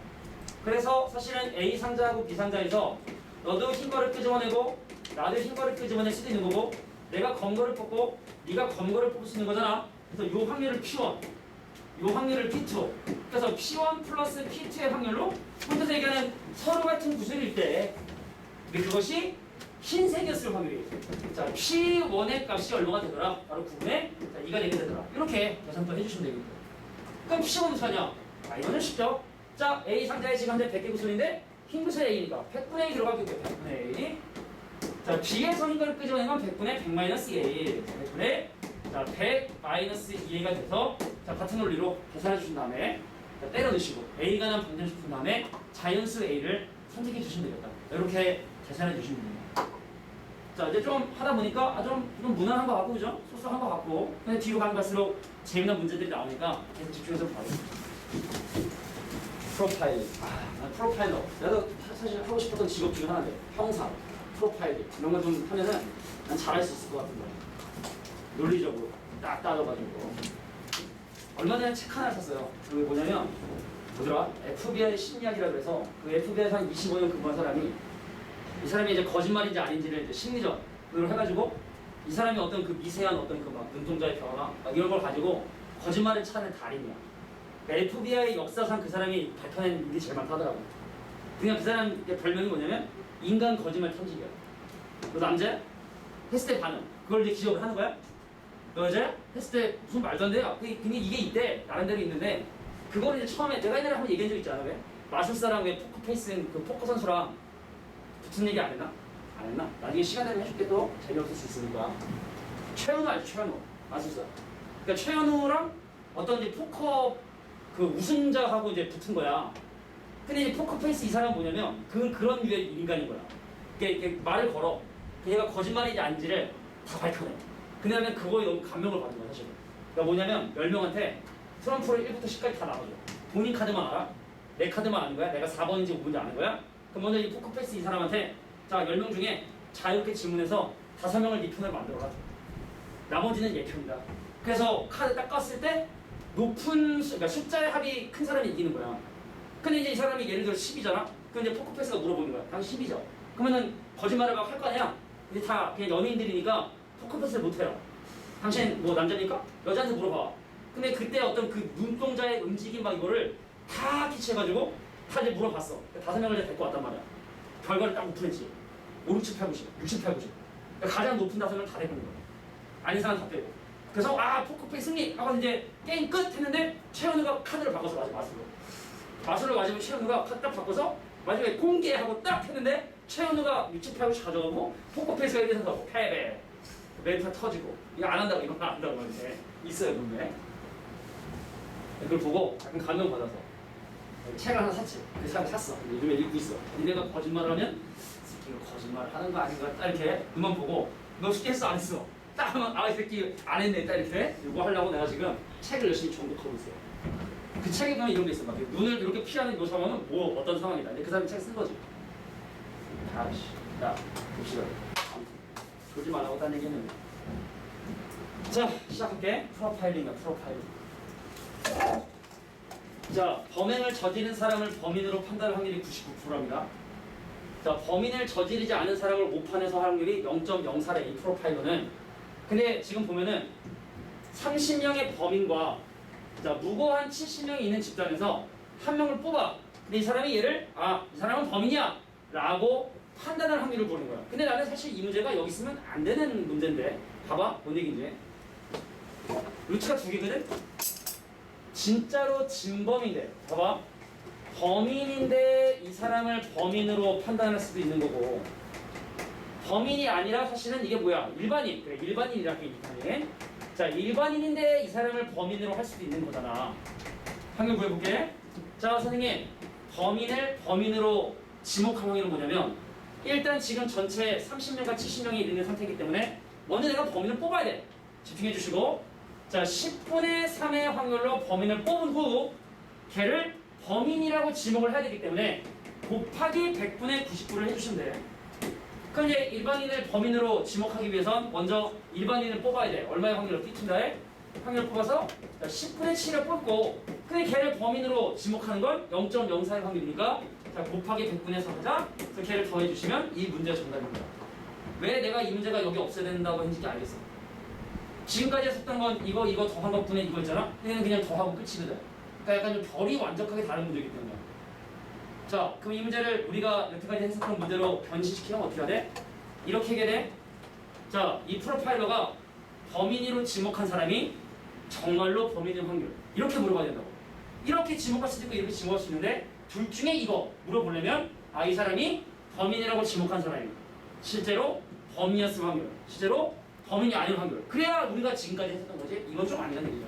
그래서 사실은 A 상자하고 B 상자에서 너도 흰 거를 끄집어내고 나도 흰 거를 끄집어낼 수도 있는 거고 내가 검 거를 뽑고 네가 검 거를 뽑을 수 있는 거잖아. 그래서 요 확률을 P1, 요 확률을 P2. 그래서 P1 플러스 P2의 확률로 혼자서 얘기하는 서로 같은 구슬일 때 그것이 흰색이었을 확률이. 자, P1의 값이 얼마가 되더라? 바로 9분의 2가 되게 되더라. 이렇게 계산 또 해주시면 되겠다. 그럼 P1은 어떡하냐? 아, 이거는 쉽죠? 자, A 상자에 지금 현재 100개 구슬인데 흰 구슬 A니까 100분의 1 들어가겠죠. 100분의 1. 자, B에서 흰 거를 끄집어내면 100분의 100 마이너스 1. 100분의 자, 100 마이너스 2A가 돼서 자, 같은 논리로 계산해 주신 다음에 자, 때려 넣으시고 A가 난 방정식분 다음에 자연수 A를 선택해 주시면 되겠다. 이렇게 계산해 주시면 됩니다. 자 이제 좀 하다 보니까 좀 무난한 것 같고 그죠? 소소한 것 같고 근데 뒤로 가면 갈수록 재미난 문제들이 나오니까 계속 집중해서 봐요. 프로파일링. 난 프로파일러. 나도 사실 하고 싶었던 직업 중에 하나인데 형사, 프로파일링 이런 거 좀 하면은 난 잘할 수 있을 것 같은 거야. 논리적으로 딱 따져가지고. 얼마 전에 책 하나 샀어요. 그게 뭐냐면 뭐더라? FBI 심리학이라고 해서 그 FBI에서 한 25년 근무한 사람이 이 사람이 이제 거짓말인지 아닌지를 이제 심리적으로 해가지고 이 사람이 어떤 그 미세한 어떤 그 막 눈동자의 변화 막 이런 걸 가지고 거짓말을 찾는 달인이야. FBI 역사상 그 사람이 밝혀낸 일이 제일 많다더라고. 그냥 그 사람 별명이 뭐냐면 인간 거짓말 탐지기야. 그 남자 했을 때 반응 그걸 이제 기억을 하는 거야. 여자 했을 때 무슨 말도 안 돼요. 근데 이게 이때 나름대로 있는데 그거를 이제 처음에 내가 옛날에 한번 얘기한 적 있잖아. 왜 마술사랑 왜 포커페이스인 그 포커 선수랑 붙은 얘기 안 했나? 안 했나? 나중에 시간 되면 해줄게. 또 재미없을 수 있으니까. 최현우 알죠? 최현우 마술사. 그러니까 최현우랑 어떤 이제 포커 그 우승자하고 이제 붙은 거야. 근데 이제 포커페이스 이 사람은 뭐냐면 그런 류의 인간인 거야. 이렇게 말을 걸어. 얘가 거짓말인지 아닌지를 다 밝혀내. 근데 나는 그거에 너무 감명을 받은 거야 사실은. 그러니까 뭐냐면 10명한테 트럼프를 1부터 10까지 다 나눠줘. 본인 카드만 알아? 내 카드만 아는 거야? 내가 4번인지 5번인지 아는 거야? 그럼 먼저 이 포커페이스 이 사람한테 자 10명 중에 자유롭게 질문해서 5명을 네 편을 만들어라. 나머지는 얘 편이다. 그래서 카드 딱 깠을 때 높은 그러니까 숫자의 합이 큰 사람이 이기는 거야. 근데 이제 이 사람이 예를 들어 10이잖아? 그럼 이제 포커페이스가 물어보는 거야. 당신 10이죠? 그러면은 거짓말을 막 할 거 아니야? 근데 다 그냥 연예인들이니까 포커페이스를 못해요. 당신 뭐 남자니까? 여자한테 물어봐. 근데 그때 어떤 그 눈동자의 움직임 막 이거를 다 캐치해가지고 다 이제 물어봤어. 5명을 이제 데리고 왔단 말이야. 결과를 딱 오픈했지. 5, 6, 7, 8, 90, 6, 7, 8, 90. 그러니까 가장 높은 5명을 다 데리고 온 거야. 아닌 사람 다 빼고. 그래서 포커페이스 승리! 하고 이제 게임 끝! 했는데 최현우가 카드를 바꿔서 맞아, 마술로. 마술로 맞으면 최현우가 카드 딱 바꿔서 마지막에 공개하고 딱 했는데 최현우가 6, 7, 8, 90 가져가고 포커페이스가 이렇게 해서 패배. 멘트가 터지고 이거 안 한다고 이거 안 한다고 하는데 있어요 분명히. 그걸 보고 약간 감명받아서 책을 하나 샀지. 그 사람이 샀어. 요즘에 읽고 있어. 니네가 거짓말을 하면 새끼가 거짓말 하는 거 아닌가 딱 이렇게 눈만 보고 너 쉽게 했어 안 했어? 딱 하면 이 새끼 안 했네 딱 이렇게 이거 하려고 내가 지금 책을 열심히 정독하고 있어요. 그 책에 보면 이런 게 있어. 막 눈을 이렇게 피하는 요 상황은 뭐 어떤 상황이다. 근데 그 사람이 책 쓴 거지. 아씨 야 봅시다. 그러지 말라고 딴 얘기 했는데. 자 시작할게. 프로파일링이야 프로파일링. 자 범행을 저지른 사람을 범인으로 판단할 확률이 99%입니다. 자 범인을 저지르지 않은 사람을 오판해서 확률이 0.04래 이 프로파일러는. 근데 지금 보면은 30명의 범인과 자 무고한 70명이 있는 집단에서 한 명을 뽑아. 근데 이 사람이 얘를 이 사람은 범인이야 라고 판단할 확률을 보는 거야. 근데 나는 사실 이 문제가 여기 있으면 안 되는 문제인데 봐봐 뭔 얘기인지. 루트가 2개거든? 진짜로 진범인데 봐봐 범인인데 이 사람을 범인으로 판단할 수도 있는 거고 범인이 아니라 사실은 이게 뭐야 일반인. 그래 일반인이라고 얘기하네. 자 일반인인데 이 사람을 범인으로 할 수도 있는 거잖아. 확률 구해볼게. 자 선생님 범인을 범인으로 지목한 확률은 뭐냐면 일단 지금 전체 30명과 70명이 있는 상태이기 때문에 먼저 내가 범인을 뽑아야 돼. 집중해 주시고 자 10분의 3의 확률로 범인을 뽑은 후 걔를 범인이라고 지목을 해야 되기 때문에 곱하기 100분의 99를 해주시면 돼. 그럼 이제 일반인을 범인으로 지목하기 위해선 먼저 일반인을 뽑아야 돼. 얼마의 확률로 삐친다에 확률을 뽑아서 자 10분의 7을 뽑고 근데 걔를 범인으로 지목하는 건 0.04의 확률이니까 자 곱하기 100분의 4 하자. 그래서 걔를 더해주시면 이 문제가 정답입니다. 왜 내가 이 문제가 여기 없애야 된다고 했는지 알겠어. 지금까지 했었던 건 이거 더한 것분에 이거 있잖아. 그냥 더하고 끝이거든. 그러니까 약간 좀 결이 완벽하게 다른 문제이기 때문에. 자 그럼 이 문제를 우리가 여태까지 했었던 문제로 변신시키면 어떻게 해야 돼? 이렇게 해야 돼. 자 이 프로파일러가 범인으로 지목한 사람이 정말로 범인인 확률 이렇게 물어봐야 된다고. 이렇게 지목할 수도 있고 이렇게 지목할 수 있는데 둘 중에 이거 물어보려면 이 사람이 범인이라고 지목한 사람이 실제로 범인이었을 확률, 실제로 범인이 아닌 확률. 그래야 우리가 지금까지 했었던 거지. 이건 좀 아니라는 얘기죠.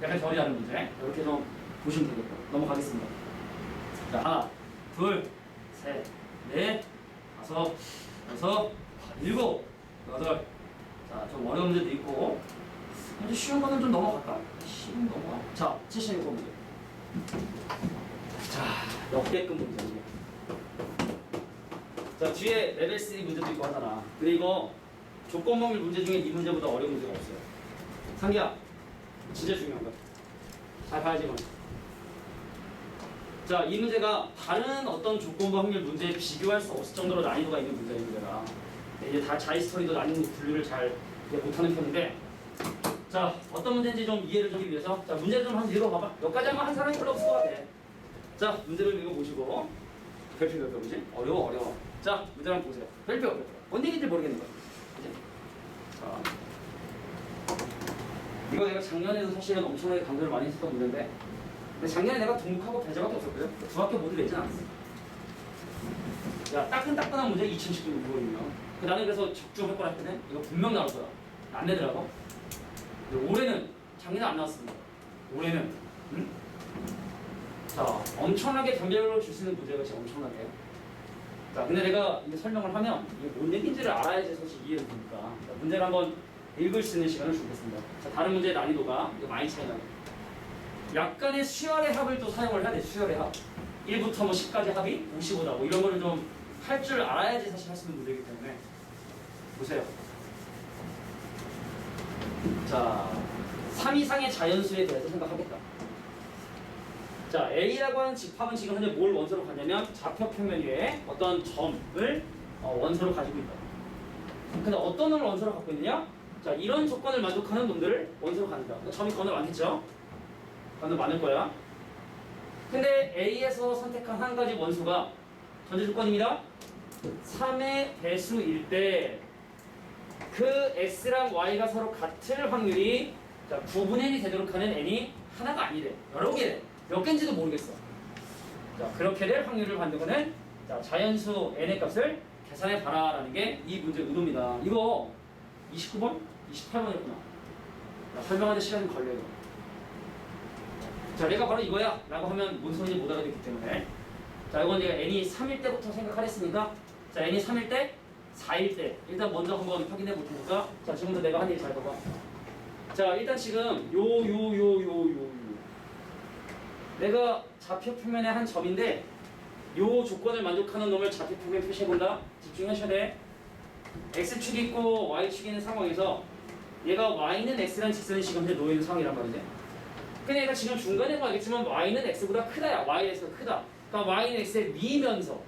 약간 결이 다른 문제. 이렇게 좀 보시면 되겠고 넘어가겠습니다. 자 하나, 둘, 셋, 넷, 다섯, 여섯, 일곱, 8. 자, 좀 어려운 문제도 있고. 이제 쉬운 거는 좀 넘어갈까? 쉬운 넘어가. 자, 76번 문제. 자, 역대급 문제. 자, 뒤에 레벨 3 문제도 있고 하잖아. 근데 이거 조건범위 문제 중에 이 문제보다 어려운 문제가 없어요. 상기야, 진짜 중요한 거야. 잘 봐야지, 이건. 자, 이 문제가 다른 어떤 조건부 확률 문제에 비교할 수 없을 정도로 난이도가 있는 문제야, 이 문제가. 이제 다 자이스토리도 난이도 분류를 잘 못하는 편인데, 자, 어떤 문제인지 좀 이해를 하기 위해서, 자, 문제를 좀 한번 읽어봐봐. 여기까지 하면 한 사람이 별로 없을 것 같아. 자, 문제를 읽어보시고, 별표 뭐지? 어려워. 자, 문제 한번 보세요. 별표. 뭔 얘기인지 모르겠는 거야. 그치? 자. 이거 내가 작년에도 사실은 엄청나게 강조를 많이 했었던 문제인데, 근데 작년에 내가 등록하고 배제밖에 없었거든. 두 학교 모두 내진 않았어. 야, 따끈따끈한 문제 2019년이면 나는 그래서 적중할 거라 했거든. 이거 분명 나올 거야. 안 내더라고. 근데 올해는 작년에 안 나왔습니다. 올해는 응? 자, 엄청나게 변별력을 줄 수 있는 문제가 진짜 엄청나게. 자, 근데 내가 이제 설명을 하면 이게 뭔 얘기인지를 알아야지 사실 이해를 됩니까. 자, 문제를 한번 읽을 수 있는 시간을 주겠습니다. 자, 다른 문제의 난이도가 이거 많이 차이나요. 약간의 수열의 합을 또 사용을 해야 돼. 수열의 합. 1부터 뭐 10까지 합이 55다. 뭐 이런 거를 좀 할 줄 알아야지 사실 할 수 있는 문제이기 때문에 보세요. 자, 3 이상의 자연수에 대해서 생각하겠다. 자, A라고 하는 집합은 지금 현재 뭘 원소로 갖냐면 좌표 평면 위에 어떤 점을 원소로 가지고 있다. 근데 어떤 놈을 원소로 갖고 있느냐? 자, 이런 조건을 만족하는 놈들을 원소로 갖는다. 그러니까 점이 건너 많겠죠? 건너 많을 거야. 근데 A에서 선택한 한 가지 원소가 전제 조건입니다. 3의 배수일 때 그 X랑 Y가 서로 같을 확률이 자, 9분의 1이 되도록 하는 N이 하나가 아니래. 여러 개래. 몇 개인지도 모르겠어. 자, 그렇게 될 확률을 만들고는 자, 자연수 N의 값을 계산해 봐라라는 게 이 문제의 의도입니다. 이거 29번? 28번이었구나. 설명하는 시간이 걸려요. 자, 내가 바로 이거야 라고 하면 뭔 소리인지 못 알아듣기 때문에 자, 이건 내가 N이 3일 때부터 생각하랬으니까 자, N이 3일 때, 4일 때 일단 먼저 한번 확인해 볼 테니까 자, 지금부터 내가 한 얘기 잘 봐봐. 자, 일단 지금 요 내가 좌표 표면의 한 점인데 요 조건을 만족하는 놈을 좌표 표면 표시해 본다. 집중하셔야 돼. X축이 있고 Y축이 있는 상황에서 얘가 Y는 X라는 직선이 지금 현재 놓여 있는 상황이란 말이지. 근데 얘가 지금 중간에 보면 알겠지만 Y는 X보다 크다야. Y는 X보다 크다. 그러니까 Y는 X에 미면서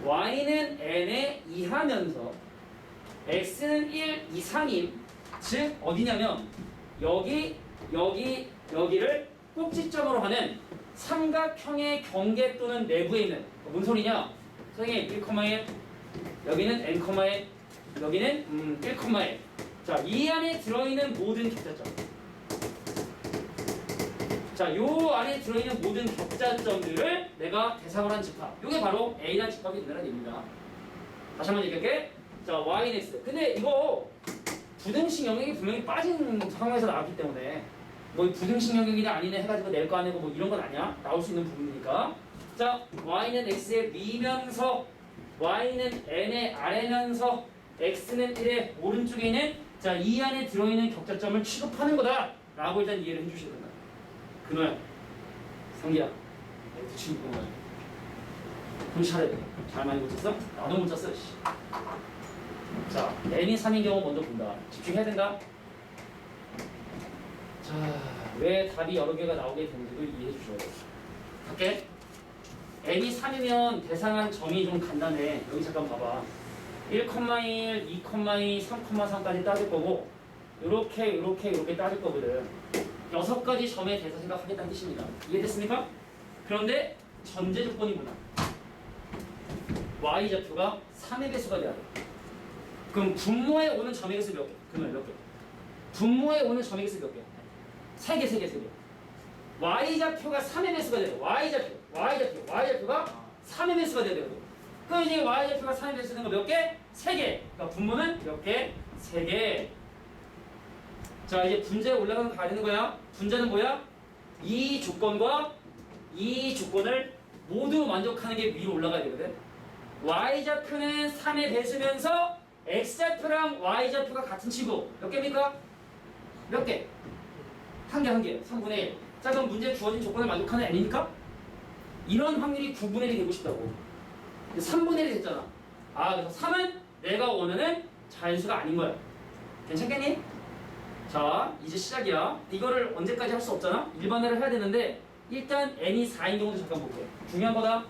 Y는 N에 이하면서 X는 1 이상임. 즉 어디냐면 여기를 꼭지점으로 하는 삼각형의 경계 또는 내부에 있는 뭔 소리냐? 선생님 1,1 여기는 N,1 여기는 1,1 자, 이 안에 들어있는 모든 격자점 자, 요 안에 들어있는 모든 격자점들을 내가 대상으로 한 집합 요게 바로 A라는 집합이 된다는 얘기입니다. 다시 한번 얘기할게. 자, Y는 X 근데 이거 부등식 영역이 분명히 빠진 상황에서 나왔기 때문에 뭐 부등식 영역이냐 아니냐 해가지고 낼 거 아니고 뭐 이런 건 아니야. 나올 수 있는 부분이니까. 자, Y는 X에 미면서 Y는 N에 아래면서 X는 1의 오른쪽에 있는 자, 이 안에 들어있는 격자점을 취급하는 거다 라고 일단 이해를 해주셔야 된다. 그노야 상기야 내 친구 보면 정신 차려야 돼. 잘 많이 못 쳤어? 나도 못 쳤어. 씨. 자, N이 3인 경우 먼저 본다. 집중해야 된다. 자, 왜 답이 여러 개가 나오게 되는지도 이해해 주셔야 돼요. 갈게. N이 3이면 대상한 점이 좀 간단해. 여기 잠깐 봐봐. 1,1, 2,2, 3,3까지 따질 거고 요렇게 따질 거거든. 6가지 점에 대해서 생각하겠다는 뜻입니다. 이해됐습니까? 그런데 전제 조건이구나. Y좌표가 3의 배수가 돼야 돼. 그럼 분모에 오는 점의 개수 몇 개? 그러면 몇 개? 분모에 오는 점의 개수 몇 개? 3개. Y좌표가 3의 배수가 돼요. Y좌표가 3의 배수가 돼야 되거든. 그럼 이제 Y좌표가 3의 배수 되는 거 몇 개? 3개. 그러니까 분모는 몇 개? 3개. 자, 이제 분자에 올라가는 거 가야 되는 거야. 분자는 뭐야? 이 조건과 이 조건을 모두 만족하는 게 위로 올라가야 되거든. Y좌표는 3의 배수면서 x좌표랑 y좌표가 같은 친구 몇 개입니까? 몇 개? 한 개. 3분의 1. 자, 그럼 문제에 주어진 조건을 만족하는 n입니까? 이런 확률이 9분의 1이 되고 싶다고. 3분의 1이 됐잖아. 아, 그래서 3은 내가 원하는 자연수가 아닌 거야. 괜찮겠니? 자, 이제 시작이야. 이거를 언제까지 할 수 없잖아? 일반화를 해야 되는데 일단 n이 4인 경우도 잠깐 볼게. 중요한 거다.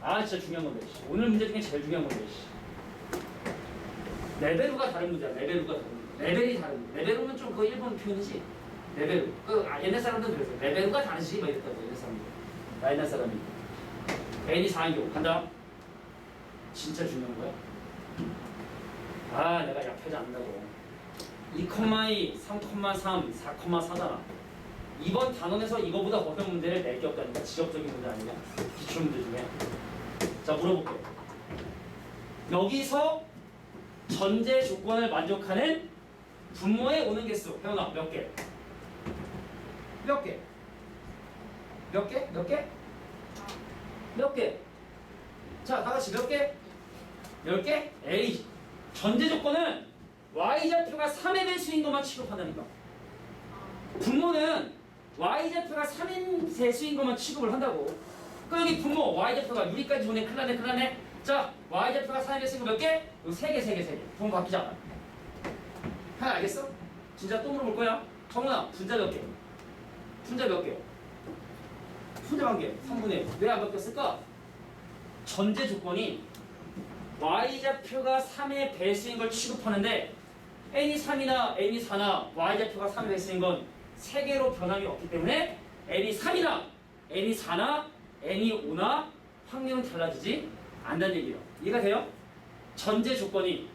아, 진짜 중요한 건데. 씨. 오늘 문제 중에 제일 중요한 건데. 씨. 레벨우가 다른 문제야. 레벨우가 다른 문제. 레벨이 다른 문제. 레벨우는 좀 그거 일본 표현이지. 레벨우. 옛날 사람들은 그랬어. 레벨우가 다르지. 막 이랬다고. 옛날 사람들. 나 옛날 사람이. n이 4인 경우. 간다. 진짜 중요한 거야. 아, 내가 약하지 않는다고. 2,2, 3,3, 4,4잖아. 이번 단원에서 이거보다 어려운 문제를 낼 게 없다니까. 지적적인 문제 아니냐? 기출문제 중에. 자, 물어볼게. 여기서 전제 조건을 만족하는 분모에 오는 개수. 혜원아, 몇 개? 몇 개? 몇 개? 몇 개? 몇 개? 자, 다 같이 몇 개? 10개? 에이, 전제 조건은 y좌표가 3의 배수인 것만 취급한다니까. 분모는 y좌표가 3인 배수인 것만 취급을 한다고. 그럼 여기 분모 y좌표가 유리까지 오네. 큰일 나네. 자, y좌표가 3의 배수인 거 몇 개? 이거 3개. 분모 바뀌지 않아. 하나 알겠어? 진짜 또 물어볼 거야. 정훈아, 분자 몇 개? 분자 몇 개? 분자 한 개. 3분의 1. 왜 안 바뀌었을까? 전제 조건이 y좌표가 3의 배수인 걸 취급하는데 n이 3이나 n이 4나 y좌표가 3의 배수인 건 3개로 변함이 없기 때문에 n이 3이나 n이 4나 n이 5나 확률은 달라지지 않는다는 얘기예요. 이해가 돼요? 전제 조건이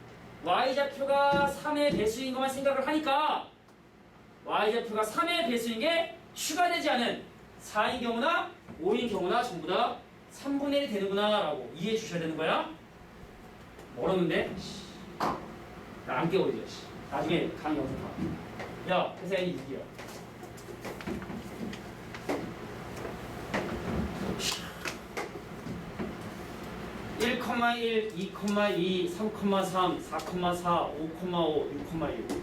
y좌표가 3의 배수인 것만 생각을 하니까 y좌표가 3의 배수인 게 추가되지 않은 4인 경우나 5인 경우나 전부 다 3분의 1이 되는구나 라고 이해해 주셔야 되는 거야. 어려운데? 나 안 깨워 이제. 나중에 강의 영상 봐. 야, 그래서 n이 6이야. (1,1, 2,2, 3,3, 4,4, 5,5, 6,1)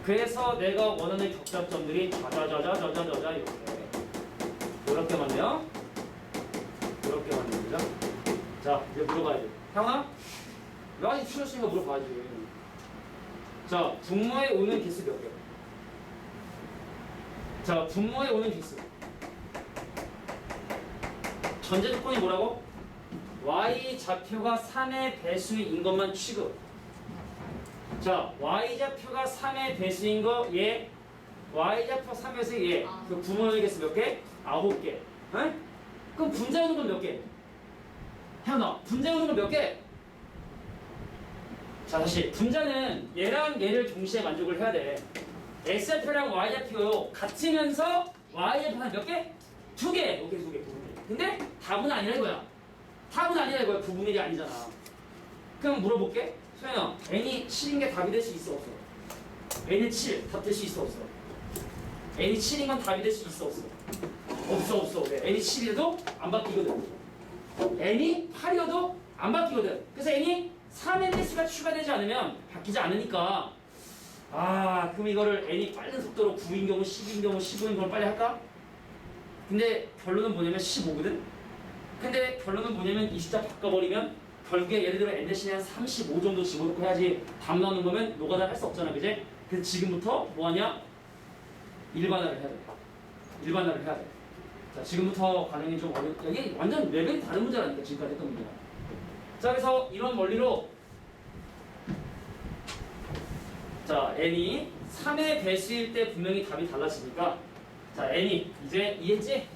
그래서 내가 원하는 격자점들이 자자자자자자자 이렇게 맞네요. 이렇게 맞는 거죠. 자, 이제 물어봐야지. 형아, 왜 아직 틀렸으니까 물어봐야지. 자, 분모에 오는 개수 몇 개? 자, 분모에 오는 개수. 전제 조건이 뭐라고? y좌표가 3의 배수인 것만 취급. 자, y좌표가 3의 배수인 거 얘. y좌표 3에서 얘. 그 분모의 개수 몇 개? 9개. 응? 그럼 분자에 오는 건 몇 개? 혜연아, 분자에 오는 건 몇 개? 자, 다시 분자는 얘랑 얘를 동시에 만족을 해야 돼. x좌표랑 y좌표 같으면서 y좌표는 몇 개? 2개. 오케이, 2개. 근데 답은 아니라 이거야. 답은 아니라 이거야. 9분의 1이 아니잖아. 그럼 물어볼게. 소연아, n이 7인 게 답이 될 수 있어 없어? n이 7 답 될 수 있어 없어? n이 7인 건 답이 될 수 있어 없어? 없어. 왜? n이 7이라도 안 바뀌거든. n이 8이어도 안 바뀌거든. 그래서 n이 3의 개수가 추가되지 않으면 바뀌지 않으니까 그럼 이거를 n이 빠른 속도로 9인 경우, 10인 경우, 15인 경우 빨리 할까? 근데 결론은 뭐냐면 15거든? 근데 결론은 뭐냐면 이 숫자 바꿔버리면 결국에 예를 들어 n 대신에 한 35 정도 집어넣고 해야지 답 나오는 거면 노가다 할 수 없잖아, 그지? 그래서 지금부터 뭐하냐? 일반화를 해야 돼. 일반화를 해야 돼. 자, 지금부터 과정이 좀 이게 완전 레벨이 다른 문제라니까, 지금까지 했던 문제랑. 자, 그래서 이런 원리로 자, n이 3의 배수일 때 분명히 답이 달라지니까 자, n이 이제 이해했지?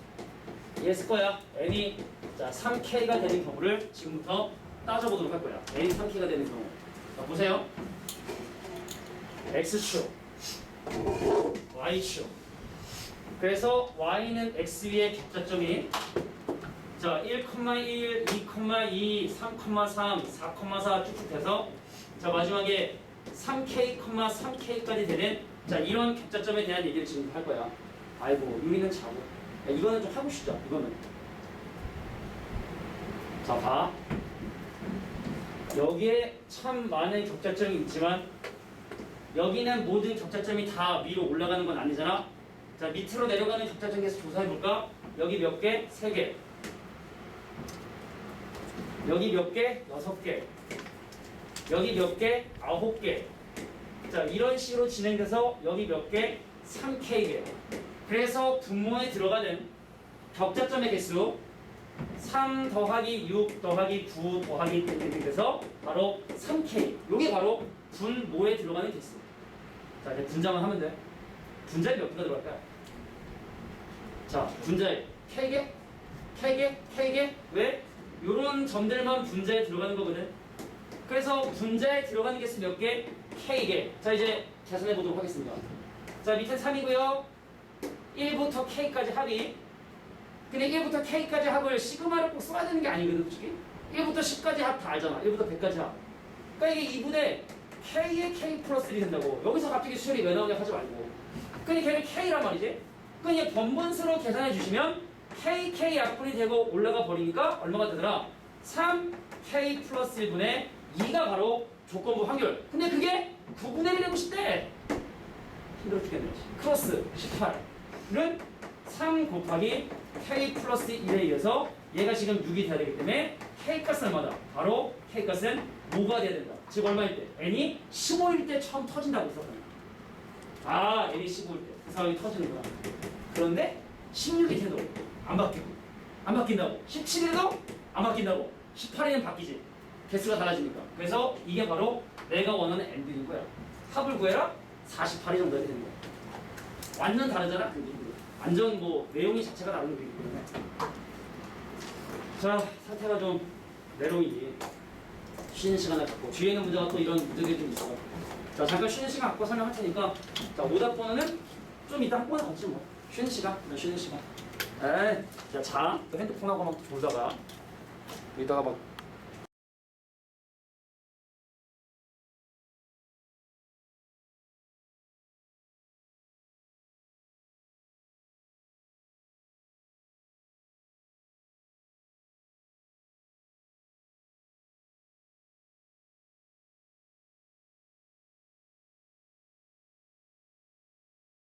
이해했을 거야. n이 자, 3k가 되는 경우를 지금부터 따져보도록 할 거야. n이 3k가 되는 경우. 자, 보세요. x축, y축. 그래서 y는 x 위에 격자점이 자, 1,1, 2,2, 3,3, 4,4 쭉쭉 돼서 자, 마지막에 3k, 3k까지 되는 자, 이런 격자점에 대한 얘기를 지금 할 거야. 아이고, 유리는 자고. 야, 이거는 좀 하고 싶죠, 이거는. 자, 봐. 여기에 참 많은 격자점이 있지만 여기는 모든 격자점이 다 위로 올라가는 건 아니잖아. 자, 밑으로 내려가는 격자점 계속 조사해볼까? 여기 몇 개? 3개. 여기 몇 개? 6개. 여기 몇 개? 9개. 자, 이런 식으로 진행돼서 여기 몇 개? 3K개. 그래서 분모에 들어가는 격자점의 개수 3 더하기 6 더하기 9 더하기 땡땡땡 돼서 바로 3K. 요게 바로 분모에 들어가는 개수. 자, 이제 분자만 하면 돼. 분자에 몇 개가 들어갈까요? 자, 분자에 K개? K개? K개? 왜? 요런 점들만 분자에 들어가는 거거든. 그래서 분자에 들어가는 개수 몇 개? K개. 자, 이제 계산해 보도록 하겠습니다. 자, 밑에 3이고요. 1부터 K까지 합이. 근데 1부터 K까지 합을 시그마를 꼭 써야 되는 게 아니거든, 솔직히. 1부터 10까지 합 다 알잖아. 1부터 100까지 합. 그러니까 이게 2분의 K의 K 플러스 1이 된다고. 여기서 갑자기 수열이 왜 나오냐 하지 말고. 그러니까 걔는 K란 말이지. 그러니까 번분수로 계산해 주시면 K 약분이 되고 올라가 버리니까 얼마가 되더라? 3K 플러스 1분의 2가 바로 조건부 확률. 근데 그게 9분의 1이 되고 싶대. 힘들어 죽겠네. 크로스 18은 3 곱하기 K 플러스 1에 의해서 얘가 지금 6이 돼야 되기 때문에 K 값은 얼마다? 바로 K 값은 5가 돼야 된다. 즉 얼마일 때? N이 15일 때 처음 터진다고 했었거든요. 아, N이 15일 때 그 상황이 터지는구나. 그런데 16이 돼도 안 바뀌고 안 바뀐다고. 17일도 안 바뀐다고. 18일은 바뀌지. 개수가 달라지니까. 그래서 이게 바로 내가 원하는 N들인 거야. 합을 구해라? 48이 정도 해야 되는 거야. 완전 다르잖아. 완전 뭐 내용이 자체가 다른 거기 때문에. 자, 상태가 좀 내롱이지. 쉬는 시간을 갖고 뒤에 있는 문제가 또 이런 문제들이 좀 있어. 자, 잠깐 쉬는 시간 갖고 설명할 테니까. 자, 오답 번호는 좀 이따 한 번에 걷지 뭐. 쉬는 시간, 쉬는 시간. 에이, 자, 또 핸드폰하고 막 졸다가 이따가 막